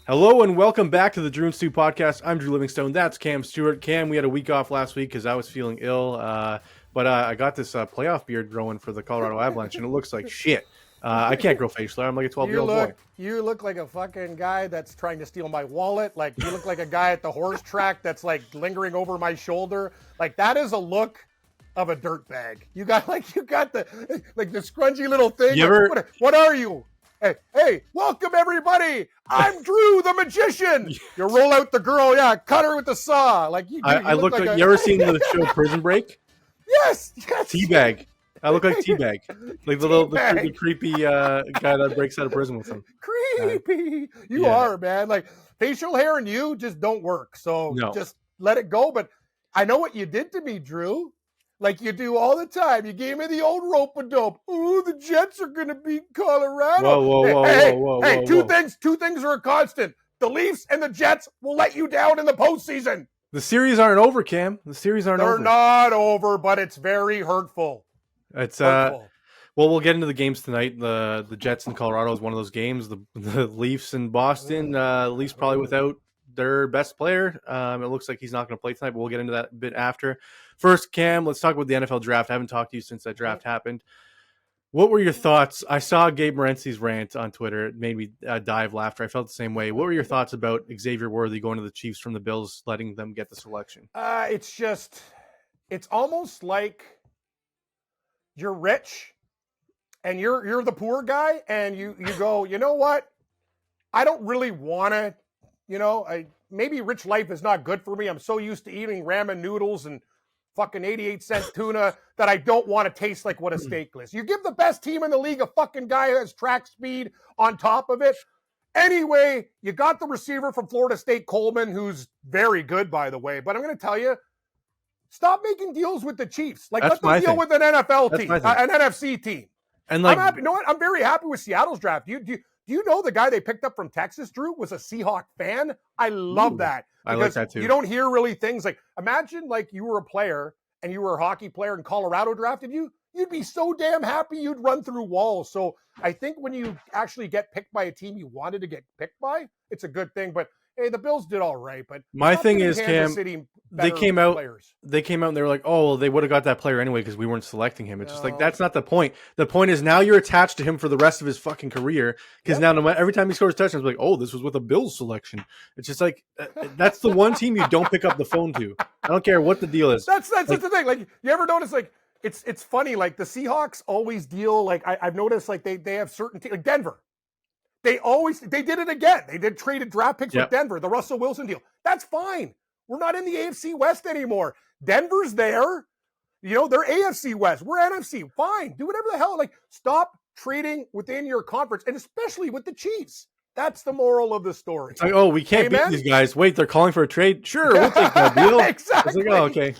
Hello and welcome back to the Drew and Stu podcast. I'm Drew Livingstone. That's Cam Stewart. Cam, we had a week off last week because I was feeling ill, but I got this playoff beard growing for the Colorado Avalanche, and it looks like shit. I can't grow facial hair. I'm like a 12-year-old boy. You look like a fucking guy that's trying to steal my wallet. Like, you look like a guy at the horse track that's like lingering over my shoulder. Like, that is a look of a dirtbag. You got the scrungy little thing. What are you? Hey, welcome everybody. I'm Drew the magician. You roll out the girl, cut her with the saw. Like you look like you ever seen the show Prison Break? Yes. Teabag. I look like Teabag, like the creepy guy that breaks out of prison with him. Creepy. You are, man. Like facial hair and you just don't work. So just let it go. But I know what you did to me, Drew. Like you do all the time. You gave me the old rope-a-dope. Ooh, the Jets are going to beat Colorado. Whoa. Two things are a constant. The Leafs and the Jets will let you down in the postseason. The series aren't over, Cam. The series aren't over. They're not over, but it's very hurtful. It's well, we'll get into the games tonight. The Jets in Colorado is one of those games. The Leafs in Boston, Leafs probably without their best player. It looks like he's not going to play tonight, but we'll get into that a bit after. First, Cam, let's talk about the NFL draft. I haven't talked to you since that draft happened. What were your thoughts? I saw Gabe Morency's rant on Twitter. It made me die of laughter. I felt the same way. What were your thoughts about Xavier Worthy going to the Chiefs from the Bills, letting them get the selection? It's almost like you're rich and you're the poor guy and you go, you know what? I don't really want to, maybe rich life is not good for me. I'm so used to eating ramen noodles and fucking 88-cent tuna that I don't want to taste like what a steak is. You give the best team in the league a fucking guy who has track speed on top of it. Anyway, you got the receiver from Florida State, Coleman, who's very good, by the way. But I'm going to tell you, stop making deals with the Chiefs. Like, let them deal with an NFL team, an NFC team. And I'm happy. You know what? I'm very happy with Seattle's draft. Do you know the guy they picked up from Texas, Drew, was a Seahawk fan? I love that. I like that too. You don't hear really things like, imagine like you were a player and you were a hockey player and Colorado drafted you. You'd be so damn happy you'd run through walls. So I think when you actually get picked by a team you wanted to get picked by, it's a good thing. But hey, the Bills did all right. But my thing is, Cam, they came out and they were like, oh, well, they would have got that player anyway because we weren't selecting him. It's just like, that's not the point. The point is now you're attached to him for the rest of his fucking career because now every time he scores touchdowns, like, oh, this was with a Bills selection. It's just like, that's the one team you don't pick up the phone to. I don't care what the deal is. That's the thing. Like, you ever notice, like, it's funny, like the Seahawks always deal, like I've noticed, like they have certain teams, like Denver. They did it again. They did traded draft picks with Denver, the Russell Wilson deal. That's fine. We're not in the AFC West anymore. Denver's there. They're AFC West. We're NFC. Fine. Do whatever the hell. Like, stop trading within your conference, and especially with the Chiefs. That's the moral of the story. It's like, oh, we can't beat these guys. Wait, they're calling for a trade? Sure, we'll take that deal. Exactly. It's like, oh, okay.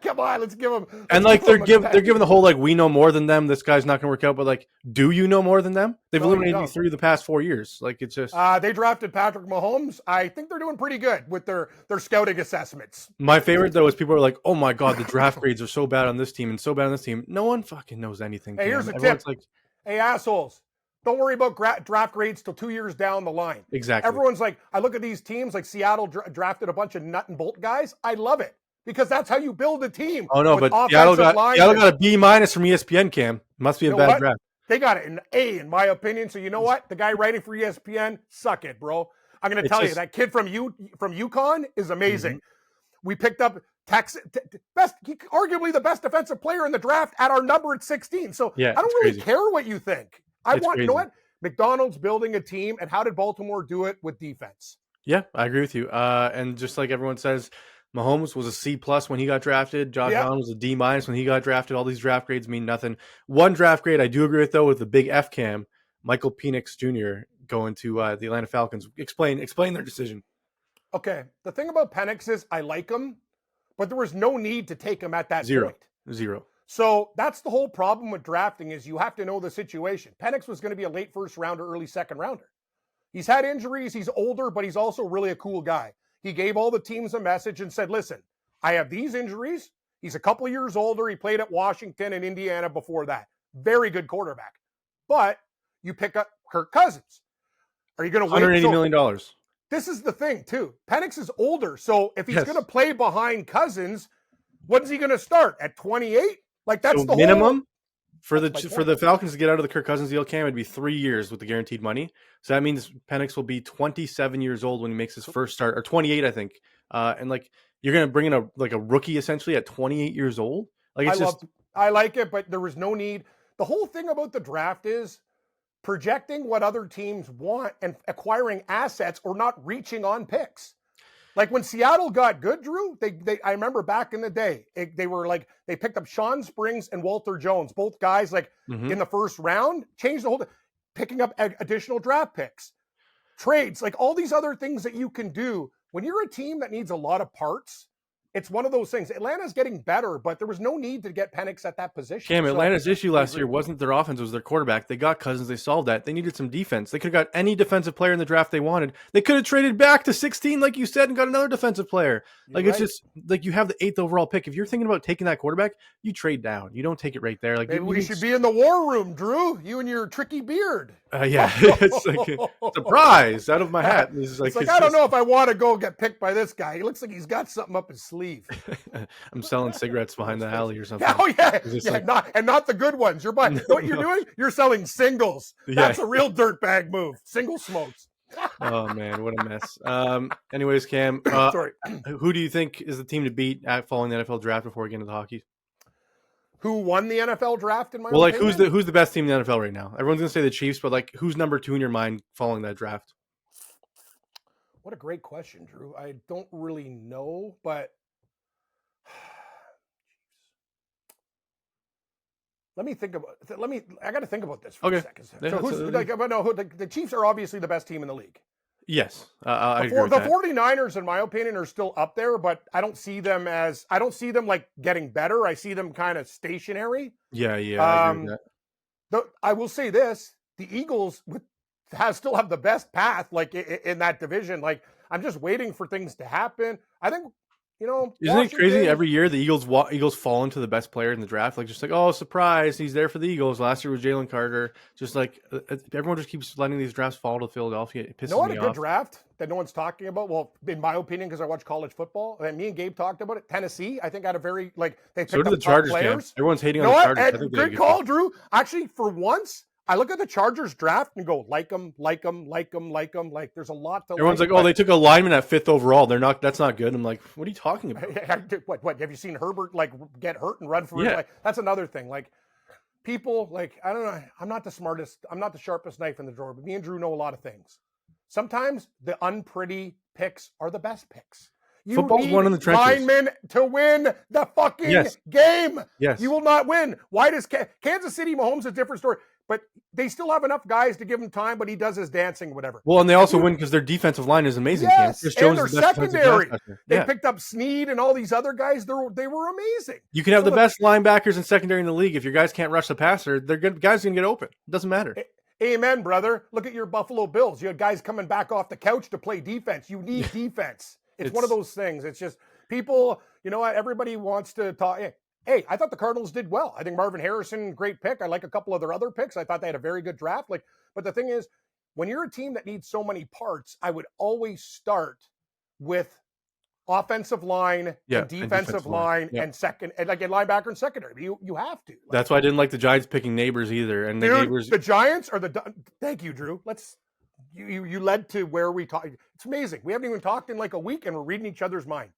Come on, let's give them. And like they're giving the whole like, we know more than them. This guy's not going to work out. But like, do you know more than them? They've eliminated you 3 of the past 4 years. Like, it's just. They drafted Patrick Mahomes. I think they're doing pretty good with their scouting assessments. My favorite though is people are like, oh my god, the draft grades are so bad on this team and so bad on this team. No one fucking knows anything. Hey, here's a tip. Like, hey, assholes. Don't worry about draft grades till 2 years down the line. Exactly. Everyone's like, I look at these teams like Seattle drafted a bunch of nut and bolt guys. I love it because that's how you build a team. Oh no, but Seattle got a B- from ESPN, Cam. Must be a bad draft. They got it an A in my opinion. So you know what? The guy writing for ESPN, suck it, bro. I'm going to tell you, that kid from UConn is amazing. Mm-hmm. We picked up Texas, arguably the best defensive player in the draft at our number at 16. So I don't really care what you think. You know what? McDonald's building a team, and how did Baltimore do it with defense? Yeah, I agree with you. And just like everyone says, Mahomes was a C+ when he got drafted. Josh Allen was a D- when he got drafted. All these draft grades mean nothing. One draft grade I do agree with, though, with the big F Cam, Michael Penix Jr. going to the Atlanta Falcons. Explain their decision. Okay, the thing about Penix is I like him, but there was no need to take him at that point. Zero. So that's the whole problem with drafting is you have to know the situation. Penix was going to be a late first rounder, early second rounder. He's had injuries. He's older, but he's also really a cool guy. He gave all the teams a message and said, listen, I have these injuries. He's a couple of years older. He played at Washington and Indiana before that. Very good quarterback. But you pick up Kirk Cousins. Are you going to wait? $180 million. this is the thing too. Penix is older, so if he's Yes. going to play behind Cousins, when's he going to start at 28? Like that's So the minimum whole. for the Falcons to get out of the Kirk Cousins deal, Cam, it'd be 3 years with the guaranteed money. So that means Penix will be 27 years old when he makes his first start, or 28, I think. And like you're going to bring in a rookie essentially at 28 years old. Like I like it, but there was no need. The whole thing about the draft is projecting what other teams want and acquiring assets or not reaching on picks. Like when Seattle got good, Drew, I remember back in the day, they picked up Sean Springs and Walter Jones, both guys in the first round, changed the whole thing, picking up additional draft picks, trades, like all these other things that you can do. When you're a team that needs a lot of parts, it's one of those things. Atlanta's getting better, but there was no need to get Penix at that position. Cam, Atlanta's issue last year wasn't their offense, it was their quarterback. They got Cousins, they solved that. They needed some defense. They could have got any defensive player in the draft they wanted. They could have traded back to 16, like you said, and got another defensive player. It's just like you have the 8th overall pick. If you're thinking about taking that quarterback, you trade down. You don't take it right there. Like maybe we should be in the war room, Drew. You and your tricky beard. Yeah, it's like a surprise out of my hat. It's like I don't know if I want to go get picked by this guy. He looks like he's got something up his sleeve. I'm selling cigarettes behind the alley or something. Oh yeah, not the good ones. You're buying. You know what you're doing? You're selling singles. That's a real dirtbag move. Single smokes. Oh man, what a mess. Anyways, Cam, sorry. Who do you think is the team to beat at following the NFL draft before we get into the hockey? Who won the NFL draft in my opinion? Who's the best team in the NFL right now? Everyone's gonna say the Chiefs, but like who's number 2 in your mind following that draft? What a great question, Drew. I don't really know, but let me think about. I got to think about this for a second. Yeah, so the Chiefs are obviously the best team in the league. Yes, I agree with the that. 49ers, in my opinion, are still up there, but I don't see them like getting better. I see them kind of stationary. Yeah, I agree with that. I will say this: the Eagles still have the best path, like in that division. Like I'm just waiting for things to happen. I think. Isn't it crazy? Every year the Eagles fall into the best player in the draft, like just like, oh, surprise, he's there for the Eagles. Last year was Jalen Carter. Just like everyone just keeps letting these drafts fall to Philadelphia. It pisses me off. Good draft that no one's talking about. Well, in my opinion, because I watch college football, and me and Gabe talked about it. Tennessee, I think, had a very they picked so did up the Chargers. players. Everyone's hating on the Chargers. I think good call, Drew. Actually, for once. I look at the Chargers draft and go, like them. Like there's a lot to. Everyone's like, oh, they took a lineman at 5th overall. That's not good. I'm like, what are you talking about? What have you seen Herbert get hurt and run for it? That's another thing. Like people, I don't know. I'm not the smartest. I'm not the sharpest knife in the drawer. But me and Drew know a lot of things. Sometimes the unpretty picks are the best picks. Football's one in the trenches. Linemen to win the fucking game. Yes. You will not win. Why does Kansas City Mahomes is a different story? But they still have enough guys to give him time, but he does his dancing, whatever. Well, and they also win because their defensive line is amazing. Yes, Chris and Jones their secondary. They picked up Snead and all these other guys. They were amazing. You can have the best linebackers and secondary in the league. If your guys can't rush the passer, guys going to get open. It doesn't matter. Amen, brother. Look at your Buffalo Bills. You had guys coming back off the couch to play defense. You need defense. It's one of those things. It's just people, you know what? Everybody wants to talk. Hey, I thought the Cardinals did well. I think Marvin Harrison, great pick. I like a couple of their other picks. I thought they had a very good draft. But the thing is, when you're a team that needs so many parts, I would always start with offensive line and defensive line and second, and linebacker and secondary. You have to. That's why I didn't like the Giants picking Neighbors either. And the Giants are thank you, Drew. You led to where we talked. It's amazing. We haven't even talked in like a week, and we're reading each other's mind.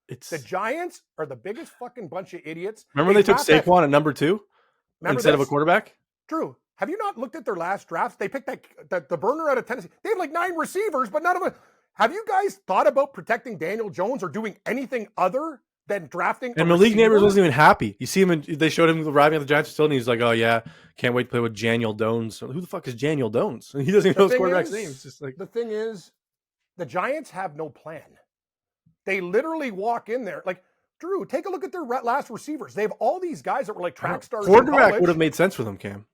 The Giants are the biggest fucking bunch of idiots. Remember when they took Saquon at number 2 instead of a quarterback? Drew, have you not looked at their last drafts? They picked the burner out of Tennessee. They have like 9 receivers, but none of them. Have you guys thought about protecting Daniel Jones or doing anything other than drafting? And Malik Neighbors wasn't even happy. You see him, they showed him arriving at the Giants facility. He's like, "Oh yeah, can't wait to play with Daniel Jones." Who the fuck is Daniel Jones? He doesn't even know his quarterback's name. It's just like the thing is, the Giants have no plan. They literally walk in there like. Drew, take a look at their last receivers. They have all these guys that were like track stars. Quarterback would have made sense for them, Cam.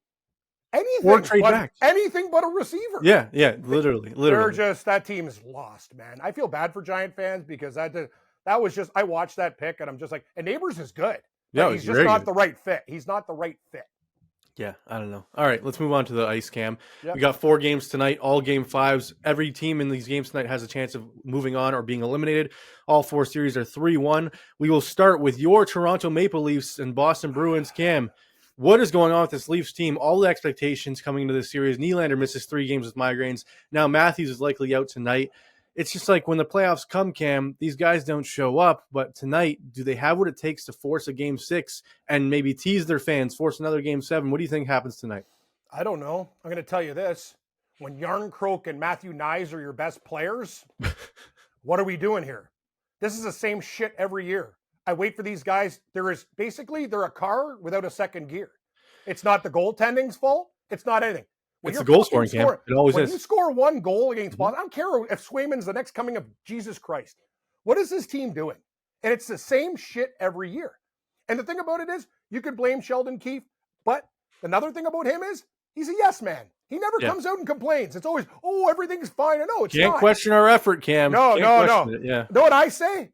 Anything but a receiver. Yeah, literally. They're just that team's lost, man. I feel bad for Giant fans because that was just I watched that pick and I'm just like, and Neighbors is good. Yeah, he's just not the right fit. He's not the right fit. Yeah, I don't know. All right, let's move on to the ice cam. Yep. We got 4 games tonight, all game 5s. Every team in these games tonight has a chance of moving on or being eliminated. All 4 series are 3-1. We will start with your Toronto Maple Leafs and Boston Bruins. Cam, what is going on with this Leafs team? All the expectations coming into this series. Nylander misses 3 games with migraines. Now Matthews is likely out tonight. It's just like when the playoffs come, Cam, these guys don't show up. But tonight, do they have what it takes to force a game 6 and maybe tease their fans, force another game 7? What do you think happens tonight? I don't know. I'm going to tell you this. When Yarncroke and Matthew Nyes are your best players, what are we doing here? This is the same shit every year. I wait for these guys. They're a car without a second gear. It's not the goaltending's fault. It's not anything. It's the goal scoring, Cam. It always is. When you score 1 goal against Boston, I don't care if Swayman's the next coming of Jesus Christ. What is this team doing? And it's the same shit every year. And the thing about it is, you could blame Sheldon Keefe, but another thing about him is he's a yes man. He never comes out and complains. It's always, everything's fine. I know it's Can't not. question our effort, Cam. No. Yeah. Know what I say?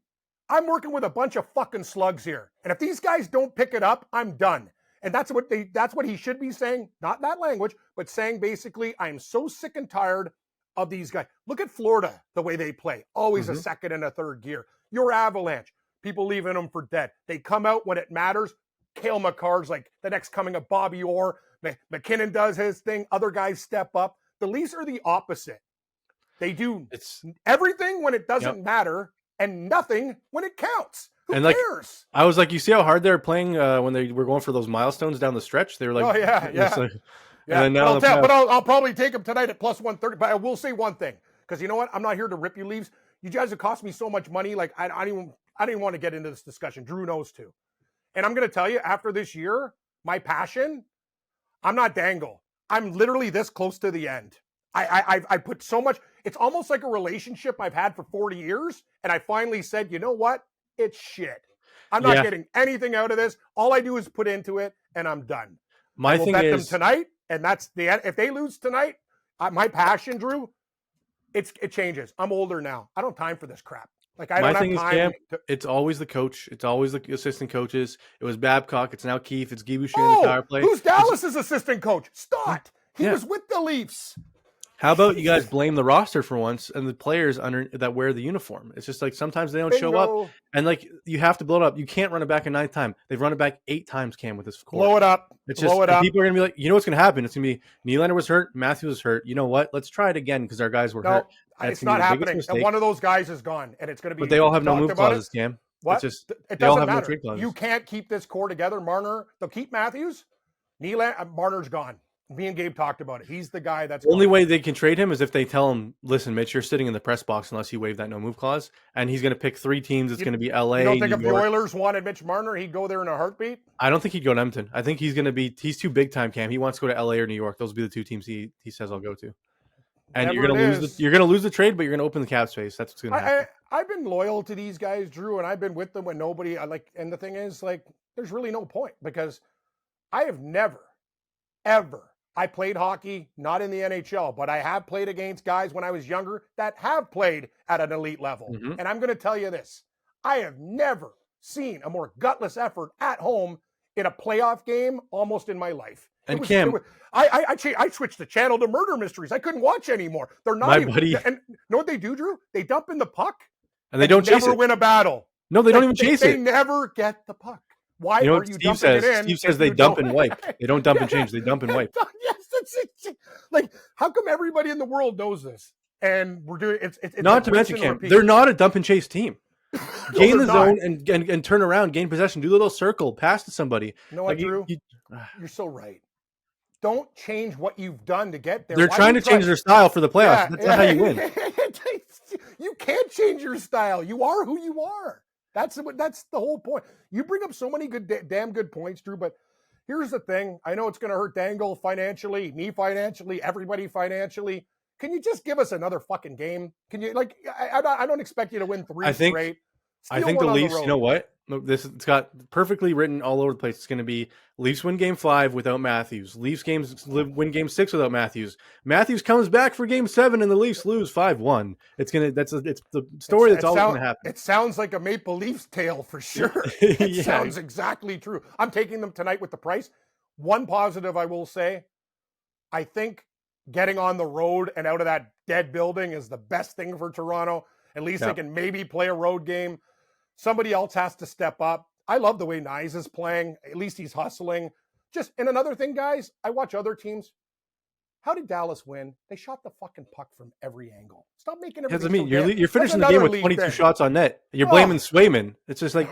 I'm working with a bunch of fucking slugs here. And if these guys don't pick it up, I'm done. And that's what he should be saying, not that language, but saying basically, I'm so sick and tired of these guys. Look at Florida, the way they play. Always a second and a third gear. Your Avalanche, people leaving them for dead. They come out when it matters. Cale Makar's like the next coming of Bobby Orr. McKinnon does his thing. Other guys step up. The Leafs are the opposite. They do everything when it doesn't matter and nothing when it counts. Who cares? I was like, you see how hard they're playing when they were going for those milestones down the stretch? They were like, oh, yeah. Like, and then I'll probably take them tonight at plus 130. But I will say one thing, because you know what? I'm not here to rip you Leafs. You guys have cost me so much money. Like I didn't want to get into this discussion. Drew knows too. And I'm going to tell you, after this year, my passion, I'm not Dangle. I'm literally this close to the end. I put so much. It's almost like a relationship I've had for 40 years. And I finally said, you know what? It's shit. I'm not getting anything out of this. All I do is put into it, and I'm done. I will bet them tonight, and that's the end. If they lose tonight, my passion, Drew, it changes. I'm older now. I don't have time for this crap. Like I don't have time. Cam, it's always the coach. It's always the assistant coaches. It was Babcock. It's now Keefe. It's Guy Boucher in the power play. Who's Dallas's assistant coach? Stott. He was with the Leafs. How about you guys blame the roster for once and the players that wear the uniform? It's just like sometimes they don't show up, and like you have to blow it up. You can't run it back a 9th time. They've run it back 8 times, Cam, with this core. Blow it up. It's just people are gonna be like, you know what's gonna happen? It's gonna be Nylander was hurt, Matthews was hurt. You know what? Let's try it again because our guys were hurt. It's not happening. And one of those guys is gone, and it's gonna be. But they all have no move clauses, Cam. What? It doesn't matter. No trade clauses. You can't keep this core together. Marner, they'll keep Matthews. Marner's gone. Me and Gabe talked about it. He's the guy that's... The only way they can trade him is if they tell him, listen, Mitch, you're sitting in the press box unless you waive that no-move clause, and he's going to pick 3 teams. It's going to be L.A., You don't think New if York. the Oilers wanted Mitch Marner, he'd go there in a heartbeat? I don't think he'd go to Edmonton. I think he's going to be... He's too big-time, Cam. He wants to go to L.A. or New York. Those will be the 2 teams he says I'll go to. And you're going to lose the trade, but you're going to open the cap space. That's what's going to happen. I've been loyal to these guys, Drew, and I've been with them when nobody... And the thing is, there's really no point because I have never, ever... I played hockey, not in the NHL, but I have played against guys when I was younger that have played at an elite level. Mm-hmm. And I'm going to tell you this. I have never seen a more gutless effort at home in a playoff game almost in my life. I switched the channel to murder mysteries. I couldn't watch anymore. They're not and know what they do, Drew? They dump in the puck and they don't chase never it. Win a battle. No, they don't even chase it. They never get the puck. Why are you dumping it in? Steve says they dump and wipe. They don't dump and change. They dump and wipe. Yes, that's it. Like, how come everybody in the world knows this? And we're doing it's not to mention, Cam, they're not a dump and chase team. Gain the zone and turn around, gain possession, do a little circle, pass to somebody. You know what, Drew? You're so right. Don't change what you've done to get there. They're trying to change their style for the playoffs. That's not how you win. You can't change your style. You are who you are. That's the whole point. You bring up so many damn good points, Drew, but here's the thing. I know it's going to hurt Dangle financially, me financially, everybody financially. Can you just give us another fucking game? Can you, I don't expect you to win 3 straight. I think the Leafs, you know what? It's got perfectly written all over the place. It's going to be Leafs win game 5 without Matthews. Leafs win game 6 without Matthews. Matthews comes back for game 7 and the Leafs lose 5-1. It's the story that's always going to happen. It sounds like a Maple Leafs tale for sure. It sounds exactly true. I'm taking them tonight with the price. One positive I will say, I think getting on the road and out of that dead building is the best thing for Toronto. At least they can maybe play a road game. Somebody else has to step up. I love the way Nyes is playing. At least he's hustling. And another thing, guys, I watch other teams. How did Dallas win? They shot the fucking puck from every angle. Stop making everything. You're finishing the game with 22 shots on net. You're blaming Swayman. It's just like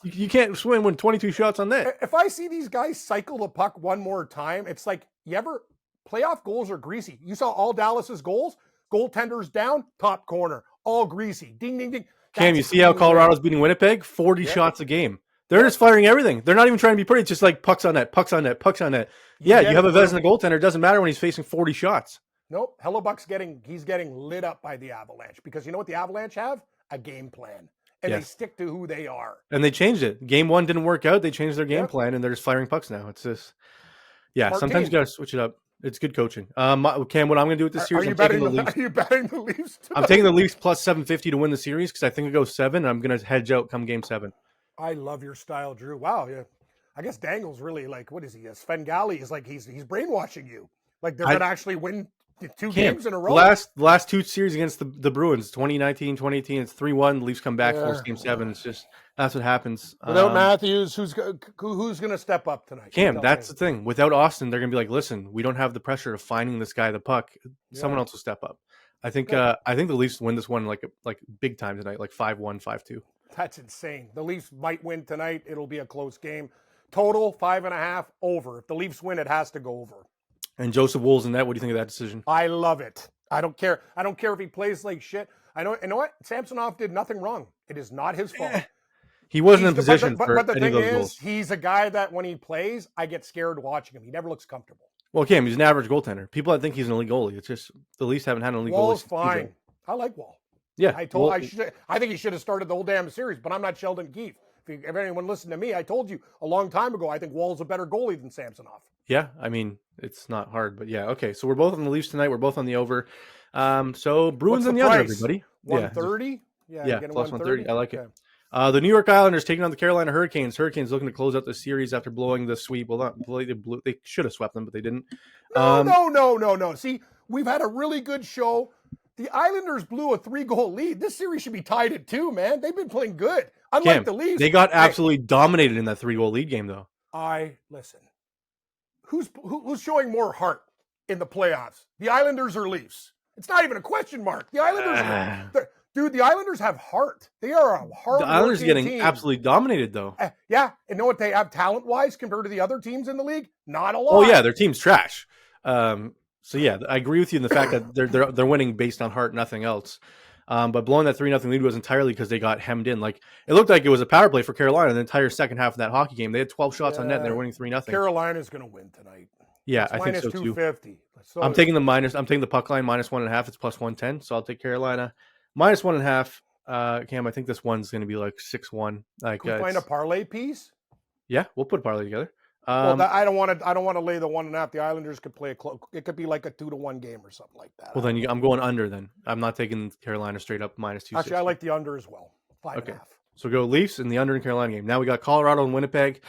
you can't swim with 22 shots on net. If I see these guys cycle the puck one more time, it's like playoff goals are greasy. You saw all Dallas's goals. Goaltenders down, top corner, all greasy. Ding, ding, ding. Cam, you see how Colorado's beating Winnipeg? 40 shots a game. They're just firing everything. They're not even trying to be pretty. It's just like pucks on net, pucks on net, pucks on net. You have a Vezina goaltender. It doesn't matter when he's facing 40 shots. Nope. Hellebuck's getting lit up by the Avalanche because you know what the Avalanche have? A game plan. And they stick to who they are. And they changed it. Game 1 didn't work out. They changed their game plan, and they're just firing pucks now. It's just, sometimes you got to switch it up. It's good coaching. Cam, what I'm going to do with this series, are you betting the Leafs? I'm taking the Leafs plus 750 to win the series because I think it goes 7. I'm going to hedge out come game 7. I love your style, Drew. Wow, yeah. I guess Dangle's really like, what is he? Svengali is like he's brainwashing you. Like they're going to actually win 2 games in a row. The last 2 series against the Bruins, 2019, 2018, it's 3-1. The Leafs come back, force game 7. It's just that's what happens. Without Matthews, who's going to step up tonight? Cam, that's the thing. Without Austin, they're going to be like, listen, we don't have the pressure of finding this guy the puck. Someone else will step up. I think the Leafs win this one like big time tonight, like 5-1, 5-2. That's insane. The Leafs might win tonight. It'll be a close game. Total 5.5 over. If the Leafs win, it has to go over. And Joseph Wool's in that. What do you think of that decision? I love it. I don't care. I don't care if he plays like shit. You know what? Samsonov did nothing wrong. It is not his fault. He wasn't in position for but the any thing of those is, goals. he's a guy that when he plays, I get scared watching him. He never looks comfortable. Well, Cam, he's an average goaltender. People that think he's an elite goalie. It's just the Leafs haven't had an elite goalie. Wall's fine. I like Wall. Yeah, I think he should have started the whole damn series, but I'm not Sheldon Keefe. If anyone listened to me, I told you a long time ago, I think Wall's a better goalie than Samsonov. Yeah, I mean, it's not hard, but okay. So we're both on the Leafs tonight. We're both on the over. So Bruins on the under, everybody. 130? Yeah, plus 130. I like it. The New York Islanders taking on the Carolina Hurricanes. Hurricanes looking to close out the series after blowing the sweep. Well, they should have swept them, but they didn't. No. See, we've had a really good show. The Islanders blew a 3-goal lead. This series should be tied at 2, man. They've been playing good. Unlike the Leafs. They got absolutely dominated in that 3-goal lead game, though. Listen. Who's showing more heart in the playoffs? The Islanders or Leafs? It's not even a question mark. The Islanders the Islanders have heart. They are a hard. The Islanders are getting team. absolutely dominated, though. Yeah, and know what they have talent-wise compared to the other teams in the league? Not a lot. Oh yeah, their team's trash. So yeah, I agree with you in the fact that they're winning based on heart, nothing else. But blowing that 3-0 lead was entirely because they got hemmed in. Like it looked like it was a power play for Carolina the entire second half of that hockey game. They had 12 shots on net and they were winning 3-0. Carolina's going to win tonight. Yeah, I think so too. -250. So I'm taking the puck line -1.5. It's plus 110. So I'll take Carolina -1.5. Cam, I think this one's going to be like 6-1. Like, can we find a parlay piece? Yeah, we'll put a parlay together. I don't want to lay the 1.5. The Islanders could play it could be like a 2-1 game or something like that. Well, then I'm going under. Then I'm not taking Carolina straight up -2. Actually, I like the under as well. 5.5. Okay, so go Leafs in the under in Carolina game. Now we got Colorado and Winnipeg.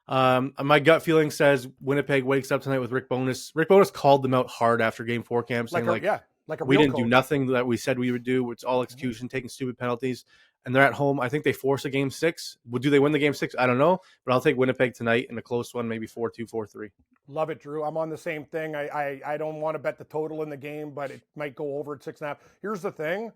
My gut feeling says Winnipeg wakes up tonight with Rick Bowness. Rick Bowness called them out hard after Game 4, Cam, saying we didn't do nothing that we said we would do. It's all execution, taking stupid penalties. And they're at home. I think they force a Game 6. Do they win the Game 6? I don't know. But I'll take Winnipeg tonight in a close one, maybe 4-2, 4-3. Love it, Drew. I'm on the same thing. I don't want to bet the total in the game, but it might go over at 6.5. Here's the thing.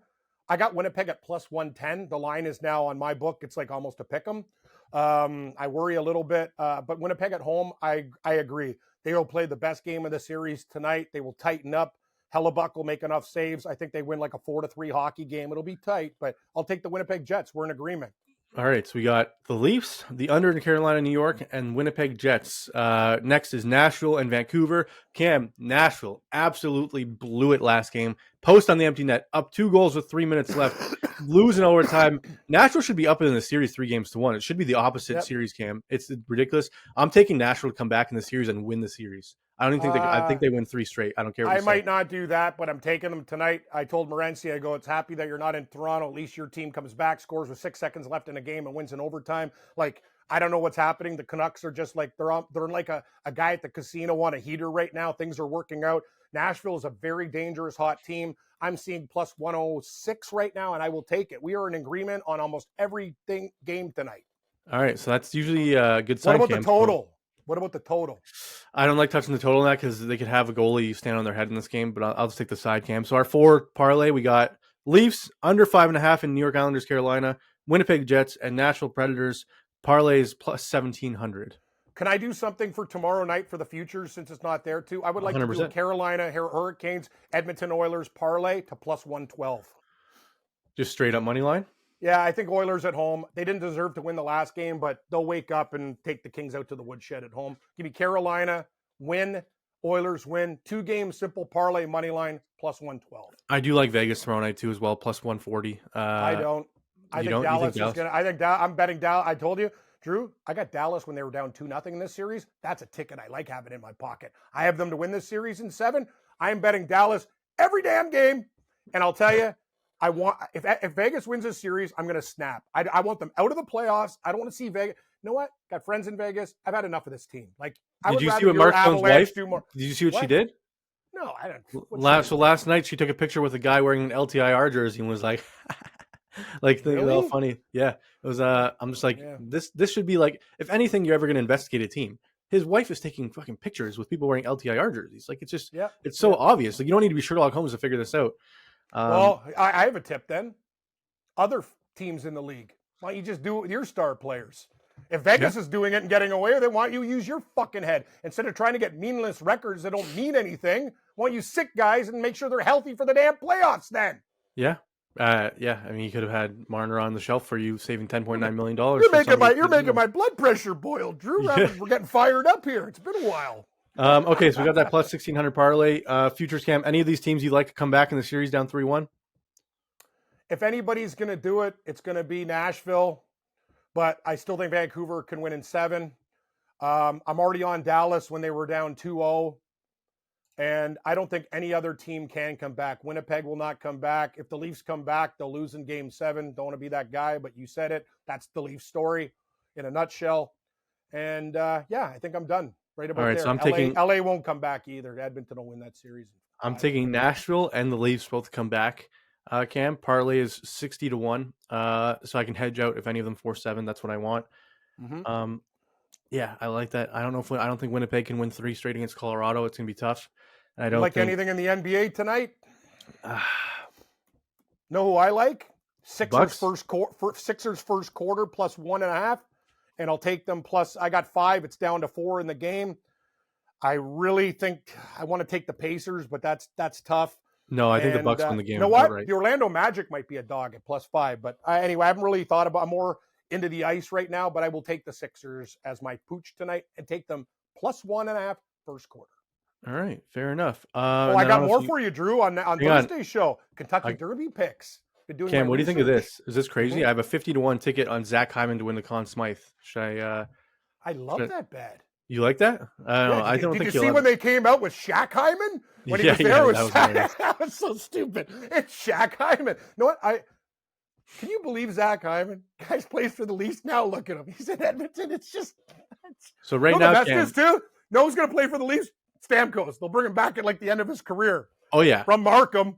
I got Winnipeg at plus 110. The line is now on my book. It's like almost a pick 'em. I worry a little bit. But Winnipeg at home, I agree. They will play the best game of the series tonight. They will tighten up. Hellebuck will make enough saves. I think they win like a 4-3 hockey game. It'll be tight, but I'll take the Winnipeg Jets. We're in agreement. All right, so we got the Leafs, the under in Carolina, New York, and Winnipeg Jets. Next is Nashville and Vancouver. Cam, Nashville absolutely blew it last game. Post on the empty net, up 2 goals with 3 minutes left, losing overtime. Nashville should be up in the series 3-1. It should be the opposite series, Cam. It's ridiculous. I'm taking Nashville to come back in the series and win the series. I don't even think I think they win 3 straight. I don't care what I might not do that, but I'm taking them tonight. I told Morency, it's happy that you're not in Toronto. At least your team comes back, scores with 6 seconds left in a game and wins in overtime. Like, I don't know what's happening. The Canucks are just like they're like a guy at the casino on a heater right now. Things are working out. Nashville is a very dangerous hot team. I'm seeing plus 106 right now, and I will take it. We are in agreement on almost everything game tonight. All right, so that's usually a good sign. What about the total? What about the total? I don't like touching the total on that because they could have a goalie stand on their head in this game, but I'll just take the side cam. So our 4 parlay, we got Leafs under 5.5 in New York Islanders, Carolina, Winnipeg Jets, and Nashville Predators. Parlays plus 1,700. Can I do something for tomorrow night for the futures since it's not there too? I would like 100%. To do a Carolina Hurricanes, Edmonton Oilers parlay to plus 112. Just straight up money line? Yeah, I think Oilers at home. They didn't deserve to win the last game, but they'll wake up and take the Kings out to the woodshed at home. Give me Carolina, win, Oilers win. 2 game simple parlay money line plus 112. I do like Vegas tomorrow night too as well, plus 140. I don't. I think Dallas is going to. I'm betting Dallas. I told you, Drew, I got Dallas when they were down 2-0 in this series. That's a ticket I like having in my pocket. I have them to win this series in 7. I am betting Dallas every damn game. And I'll tell you, I want if Vegas wins this series, I'm going to snap. I want them out of the playoffs. I don't want to see Vegas. You know what? Got friends in Vegas. I've had enough of this team. Like, did you see what Mark Stone's wife? Did you see what she did? No, I don't. Last night she took a picture with a guy wearing an LTIR jersey and was like, like, really? All funny. Yeah, it was. I'm just like, this should be like, if anything, you're ever going to investigate a team. His wife is taking fucking pictures with people wearing LTIR jerseys. Like, it's just, it's so obvious. Like, you don't need to be Sherlock Holmes to figure this out. Well, I have a tip then. Other teams in the league, why don't you just do it with your star players? If Vegas is doing it and getting away with it, why don't you use your fucking head? Instead of trying to get meaningless records that don't mean anything, why don't you sick guys and make sure they're healthy for the damn playoffs then? Yeah. I mean, you could have had Marner on the shelf for you, saving $10.9 million. You're making my blood pressure boil, Drew. Yeah. We're getting fired up here. It's been a while. Okay, so we got that plus 1,600 parlay. Futures Cam, any of these teams you'd like to come back in the series down 3-1? If anybody's going to do it, it's going to be Nashville. But I still think Vancouver can win in 7. I'm already on Dallas when they were down 2-0. And I don't think any other team can come back. Winnipeg will not come back. If the Leafs come back, they'll lose in game 7. Don't want to be that guy, but you said it. That's the Leafs story in a nutshell. And I think I'm done. Right about there. So I'm taking LA won't come back either. Edmonton will win that series. I'm taking Nashville and the Leafs both to come back. Cam, parlay is 60-1. So I can hedge out if any of them 4-7. That's what I want. Mm-hmm. Yeah, I like that. I don't think Winnipeg can win 3 straight against Colorado. It's gonna be tough. And I don't like anything in the NBA tonight. Know who I like? Sixers first quarter plus 1.5, and I'll take them plus. I got 5. It's down to 4 in the game. I really think I want to take the Pacers, but that's tough. No, I think the Bucks win the game. You know what? Right. The Orlando Magic might be a dog at plus 5, but anyway, I haven't really thought about. I'm more into the ice right now, but I will take the Sixers as my pooch tonight and take them plus 1.5 first quarter. All right, fair enough. I got more for you, Drew, on Thursday's show. Kentucky Derby picks. Cam, what do you think of this? Is this crazy? Mm-hmm. I have a 50-1 ticket on Zach Hyman to win the Conn Smythe. I love that bet. You like that? I don't know. I don't think Did you see when they came out with Shaq Hyman? When he was there, that was so stupid. It's Shaq Hyman. You know what? Can you believe Zach Hyman? Guys plays for the Leafs now. Look at him. He's in Edmonton. It's just so right now. The best is too. No one's going to play for the Leafs. Stamkos. They'll bring him back at like the end of his career. Oh yeah, from Markham.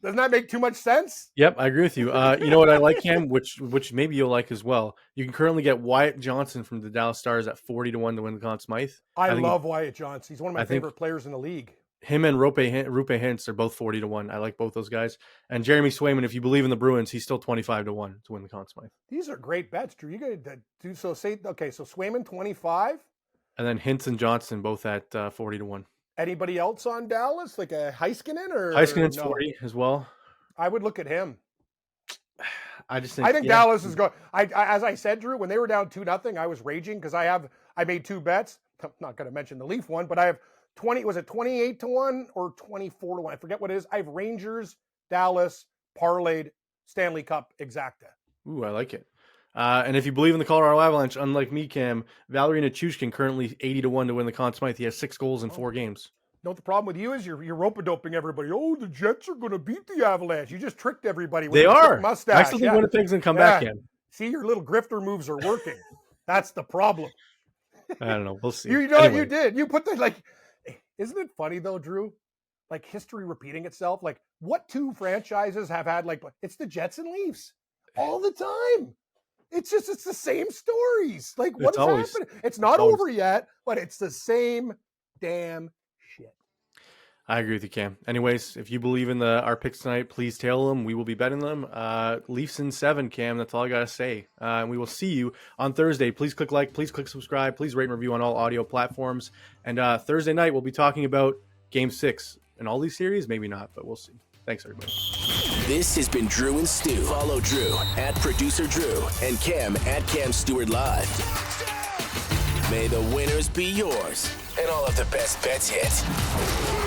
Doesn't that make too much sense? Yep, I agree with you. You know what I like, Cam, which maybe you'll like as well. You can currently get Wyatt Johnson from the Dallas Stars at 40-1 to win the Conn Smythe. I love Wyatt Johnson. He's one of my favorite players in the league. Him and Rupe Hintz are both 40-1. I like both those guys. And Jeremy Swayman, if you believe in the Bruins, he's still 25-1 to win the Conn Smythe. These are great bets, Drew. You got to do so. So Swayman 25, and then Hintz and Johnson both at 40-1. Anybody else on Dallas, like a Heiskanen or Heiskanen's 40 as well. I would look at him. I think Dallas is going. As I said, Drew, when they were down 2-0, I was raging because I made 2 bets. I'm not going to mention the Leaf one, but I have 20. Was it 28-1 or 24-1? I forget what it is. I have Rangers, Dallas, parlayed, Stanley Cup exacta. Ooh, I like it. And if you believe in the Colorado Avalanche, unlike me, Cam, Valeri Nichushkin currently 80-1 to win the Conn Smythe. He has 6 goals in 4 games. You know what the problem with you is? You're rope-a-doping everybody. Oh, the Jets are going to beat the Avalanche. You just tricked everybody with your mustache. I still think Winnipeg's going to come back, Cam. See, your little grifter moves are working. That's the problem. I don't know. We'll see. You know what you did? You put the like. Isn't it funny though, Drew? Like history repeating itself. Like what two franchises have had like it's the Jets and Leafs all the time. It's the same stories. Like what's happening? It's not over yet, but it's the same damn shit. I agree with you, Cam. Anyways, if you believe in our picks tonight, please tail them. We will be betting them. Leafs in 7, Cam. That's all I got to say. And we will see you on Thursday. Please click like. Please click subscribe. Please rate and review on all audio platforms. And Thursday night, we'll be talking about Game 6 in all these series. Maybe not, but we'll see. Thanks, everybody. This has been Drew and Stu. Follow Drew at Producer Drew and Cam at Cam Stewart Live. May the winners be yours and all of the best bets hit.